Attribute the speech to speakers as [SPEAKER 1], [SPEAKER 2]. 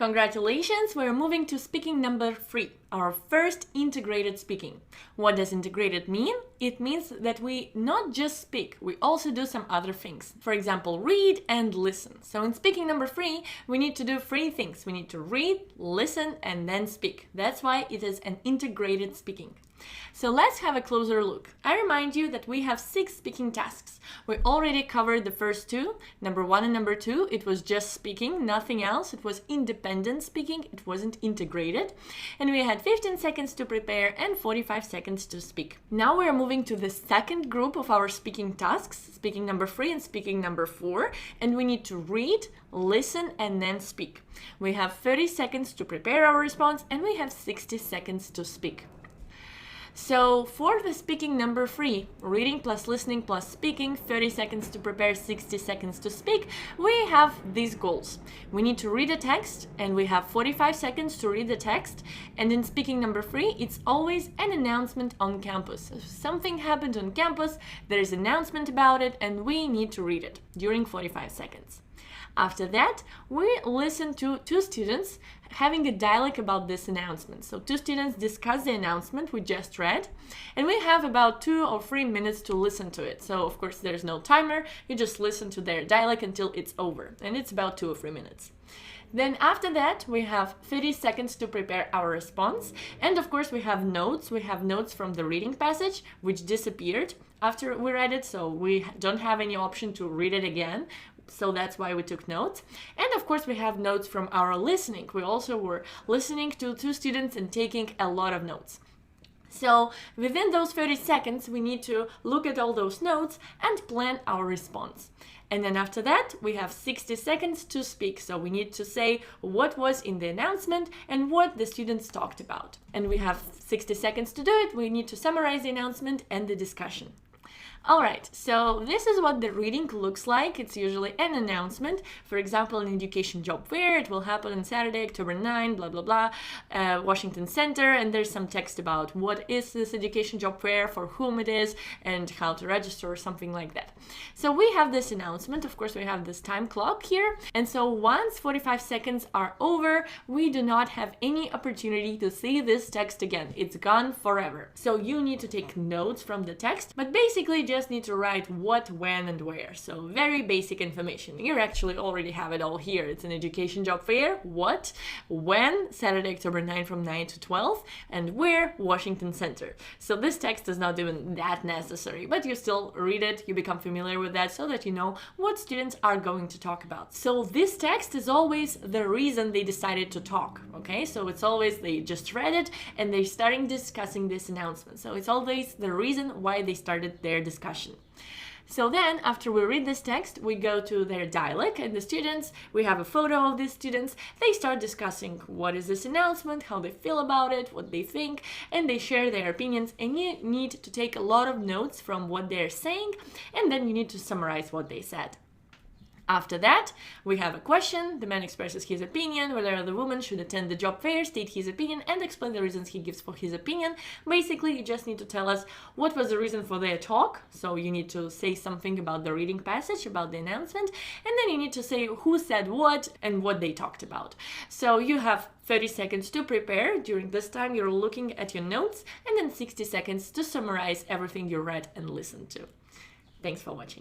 [SPEAKER 1] Congratulations, we're moving to speaking number 3, our first integrated speaking. What does integrated mean? It means that we not just speak, we also do some other things. For example, read and listen. So in speaking number 3, we need to do 3 things. We need to read, listen, and then speak. That's why it is an integrated speaking. So let's have a closer look. I remind you that we have 6 speaking tasks. We already covered the first 2, number 1 and number 2. It was just speaking, nothing else. It was independent speaking. It wasn't integrated. And we had 15 seconds to prepare and 45 seconds to speak. Now we are moving to the second group of our speaking tasks, speaking number 3 and speaking number 4. And we need to read, listen, and then speak. We have 30 seconds to prepare our response and we have 60 seconds to speak. So for the speaking number 3, reading plus listening plus speaking, 30 seconds to prepare, 60 seconds to speak, we have these goals. We need to read a text and we have 45 seconds to read the text. And in speaking number 3, it's always an announcement on campus. If something happened on campus, there is an announcement about it and we need to read it during 45 seconds. After that, we listen to 2 students having a dialogue about this announcement. So 2 students discuss the announcement we just read, and we have about 2 or 3 minutes to listen to it. So of course there's no timer, you just listen to their dialogue until it's over, and it's about 2 or 3 minutes. Then after that, we have 30 seconds to prepare our response. And of course, we have notes. We have notes from the reading passage, which disappeared after we read it. So we don't have any option to read it again. So that's why we took notes. And of course, we have notes from our listening. We also were listening to 2 students and taking a lot of notes. So within those 30 seconds, we need to look at all those notes and plan our response. And then after that, we have 60 seconds to speak. So we need to say what was in the announcement and what the students talked about. And we have 60 seconds to do it. We need to summarize the announcement and the discussion. All right, so this is what the reading looks like. It's usually an announcement. For example, an education job fair. It will happen on Saturday, October 9, blah, blah, blah, Washington Center. And there's some text about what is this education job fair, for whom it is, and how to register or something like that. So we have this announcement. Of course, we have this time clock here. And so once 45 seconds are over, we do not have any opportunity to see this text again. It's gone forever. So you need to take notes from the text, but basically just need to write what, when, and where. So very basic information. You actually already have it all here. It's an education job fair. What, when, Saturday, October 9 from 9 to 12, and where, Washington Center. So this text is not even that necessary, but you still read it, you become familiar with that so that you know what students are going to talk about. So this text is always the reason they decided to talk, okay? So it's always they just read it and they're starting discussing this announcement. So it's always the reason why they started their discussion. So then, after we read this text, we go to their dialogue, and the students, we have a photo of these students, they start discussing what is this announcement, how they feel about it, what they think, and they share their opinions, and you need to take a lot of notes from what they're saying, and then you need to summarize what they said. After that, we have a question. The man expresses his opinion, whether the woman should attend the job fair, state his opinion, and explain the reasons he gives for his opinion. Basically, you just need to tell us what was the reason for their talk. So you need to say something about the reading passage, about the announcement, and then you need to say who said what and what they talked about. So you have 30 seconds to prepare. During this time, you're looking at your notes, and then 60 seconds to summarize everything you read and listened to. Thanks for watching.